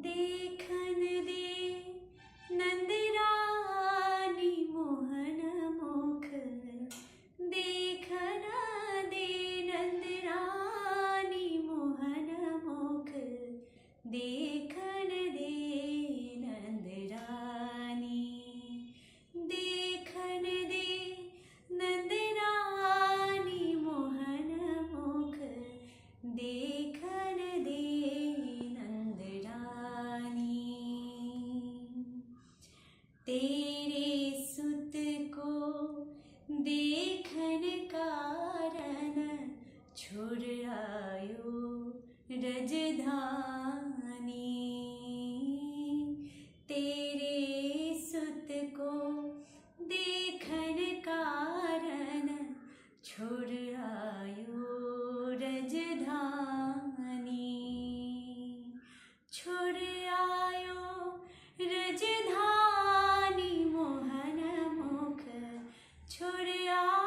देखन दे नंदरानी मोहन मुख, देखन दे नंदरानी मोहन मुख, देखन दे नंदरानी, देखन दे नंदरानी मोहन मुख, देखन दे नंदरानी। तेरे सुत को देखन कारण छोड़ आयो रजधानी, तेरे सुत को देखन कारण छोड़ आयो रजधानी, छोड़ आयो रजधानी मोहन मुख, छोड़ आयो